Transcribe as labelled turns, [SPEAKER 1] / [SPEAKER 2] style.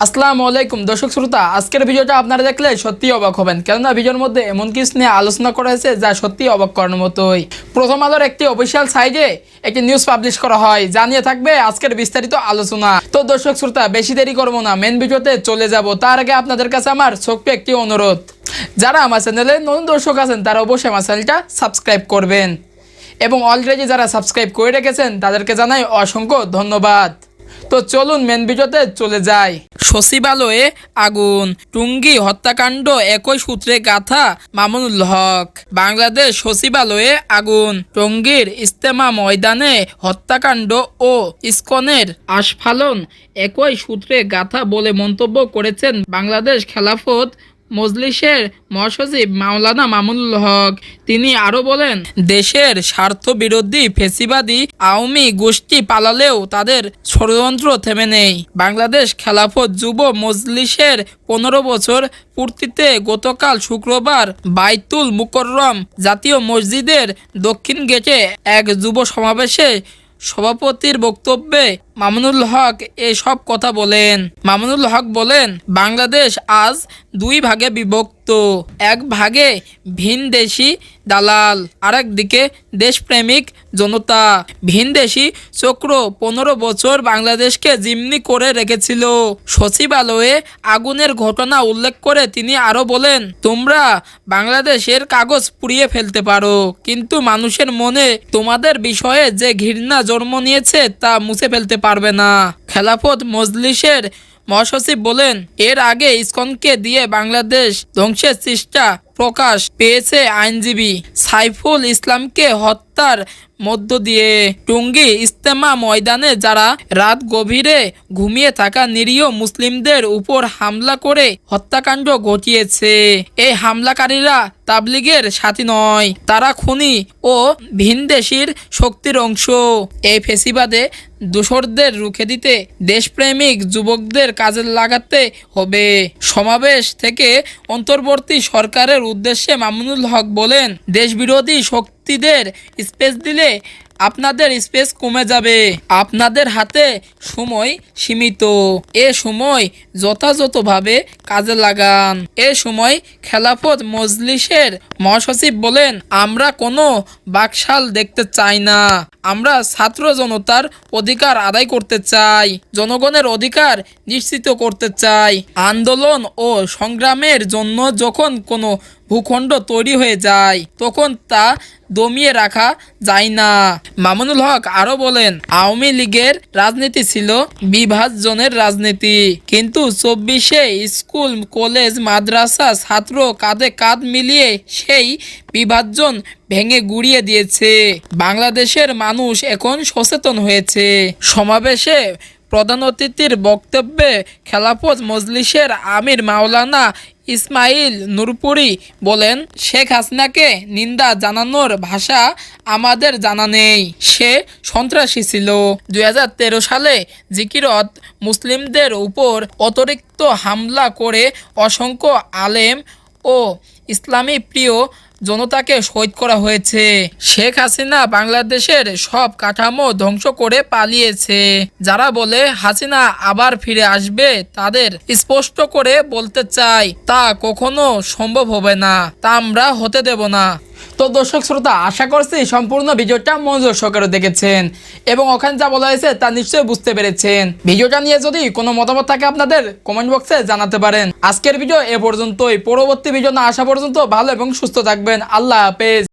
[SPEAKER 1] আসসালামু আলাইকুম দর্শক শ্রোতা, আজকের ভিডিওটা আপনারা দেখলে সত্যি অবাক হবেন, কেননা ভিডিওর মধ্যে এমন কিছু নিয়ে আলোচনা করা হয়েছে যা সত্যি অবাক করার মতোই। প্রথম আলোর একটি অফিসিয়াল সাইটে একটি নিউজ পাবলিশ করা হয়, জানিয়ে থাকবে আজকের বিস্তারিত আলোচনা। তো দর্শক শ্রোতা, বেশি দেরি করবো না, মেন ভিডিওতে চলে যাব। তার আগে আপনাদের কাছে আমার ছোট্ট একটি অনুরোধ, যারা আমার চ্যানেলে নতুন দর্শক আছেন তারা অবশ্যই আমার চ্যানেলটা সাবস্ক্রাইব করবেন, এবং অলরেডি যারা সাবস্ক্রাইব করে রেখেছেন তাদেরকে জানাই অসংখ্য ধন্যবাদ। তো চলুন মেন ভিডিওতে চলে যাই। সচিবালয়ে আগুন, টুঙ্গি হত্যাকাণ্ড একই সূত্রে গাথা মামুনুল হক। বাংলাদেশ সচিবালয়ে আগুন, টঙ্গীর ইজতেমা ময়দানে হত্যাকাণ্ড ও ইসকনের আস্ফালন একই সূত্রে গাথা বলে মন্তব্য করেছেন বাংলাদেশ খেলাফত মজলিসের মহাসচিব মাওলানা মামুনুল হক। তিনি আরো বলেন, দেশের স্বার্থবিরোধী ফেসিবাদী আওয়ামী গোষ্ঠী পালালেও তাদের ষড়যন্ত্র থেমে নেই। বাংলাদেশ খেলাফত যুব মজলিসের 15 বছর পূর্তিতে গতকাল শুক্রবার বাইতুল মুকররম জাতীয় মসজিদের দক্ষিণ গেটে এক যুব সমাবেশে সভাপতির বক্তব্যে মামুনুল হক এসব কথা বলেন। মামুনুল হক বলেন, বাংলাদেশ আজ দুই ভাগে বিভক্ত, এক ভাগে ভিনদেশি দালাল, আরেক দিকে দেশপ্রেমিক জনতা। ভিনদেশি চক্র 15 বছর বাংলাদেশকে জিম্মি করে রেখেছিল। সচিবালয়ে আগুনের ঘটনা উল্লেখ করে তিনি আরো বলেন, তোমরা বাংলাদেশের কাগজ পুড়িয়ে ফেলতে পারো, কিন্তু মানুষের মনে তোমাদের বিষয়ে যে ঘৃণা জন্ম নিয়েছে তা মুছে ফেলতে পারবে না। খেলাফত মজলিসের মহাসচিব বলেন, এর আগে ইসকনকে দিয়ে বাংলাদেশ ধ্বংসের চেষ্টা প্রকাশ পেয়েছে আইনজীবী সাইফুল ইসলামকে হত্যার মধ্য দিয়ে। টুঙ্গি ইজতেমা ময়দানে যারা রাত গভীরে ঘুমিয়ে থাকা নিরীহ মুসলিমদের উপর হামলা করে হত্যাকাণ্ড ঘটিয়েছে, এই হামলাকারীরা তাবলিগের সাথী নয়, তারা খুনি ও ভিনদেশীর শক্তির অংশ। এই ফেসিবাদে দোসরদের রুখে দিতে দেশপ্রেমিক যুবকদের কাজে লাগাতে হবে। সমাবেশ থেকে অন্তর্বর্তী সরকারের উদ্দেশ্যে মামুনুল হক বলেন, দেশবিরোধী শক্তিদের স্পেস দিলে আপনাদের স্পেস কমে যাবে। আপনাদের হাতে সময় সীমিত, এ সময় যথাযথভাবে কাজে লাগান। এ সময় খেলাফত মজলিসের মহাসচিব বলেন, আমরা কোনো বাকশাল দেখতে চাই না, আমরা ছাত্র জনতার অধিকার আদায় করতে চাই, জনগণের অধিকার নিশ্চিত করতে চাই। আন্দোলন ও সংগ্রামের জন্য যখন কোনো ভূখণ্ড তৈরি হয়ে যায় তখন তা দমিয়ে রাখা যায় না। মামুনুল হক আরো বলেন, আওয়ামী লীগের রাজনীতি ছিল বিভাজনের রাজনীতি, কিন্তু 24-এ স্কুল কলেজ মাদ্রাসা ছাত্র কাঁধে কাঁধ মিলিয়ে সেই বিভাজন ভেঙে গুড়িয়ে দিয়েছে। বাংলাদেশের মানুষ এখন সচেতন হয়েছে। সমাবেশে প্রধান অতিথির বক্তব্যে খেলাফত মজলিসের আমির মাওলানা ইসমাইল নূরপুরি বলেন, শেখ হাসিনাকে নিন্দা জানানোর ভাষা আমাদের জানা নেই, সে সন্ত্রাসী ছিল। 2013 সালে জিকিরত মুসলিমদের উপর অতিরিক্ত হামলা করে অসংখ্য আলেম ও ইসলামী প্রিয় জনতাকে শহীদ করা হয়েছে। শেখ হাসিনা বাংলাদেশের সব কাঠামো ধ্বংস করে পালিয়েছে। যারা বলে হাসিনা আবার ফিরে আসবে তাদের স্পষ্ট করে বলতে চাই, তা কখনো সম্ভব হবে না, তা আমরা হতে দেব না। তো দর্শক শ্রোতা, আশা করছি সম্পূর্ণ ভিডিওটা মনোযোগ সহকারে দেখেছেন এবং ওখানে যা বলা হয়েছে তা নিশ্চয়ই বুঝতে পেরেছেন। ভিডিওটা নিয়ে যদি কোনো মতামত থাকে আপনাদের কমেন্ট বক্সে জানাতে পারেন। আজকের ভিডিও এ পর্যন্তই, পরবর্তী ভিডিও না আসা পর্যন্ত ভালো এবং সুস্থ থাকবেন। আল্লাহ হাফেজ।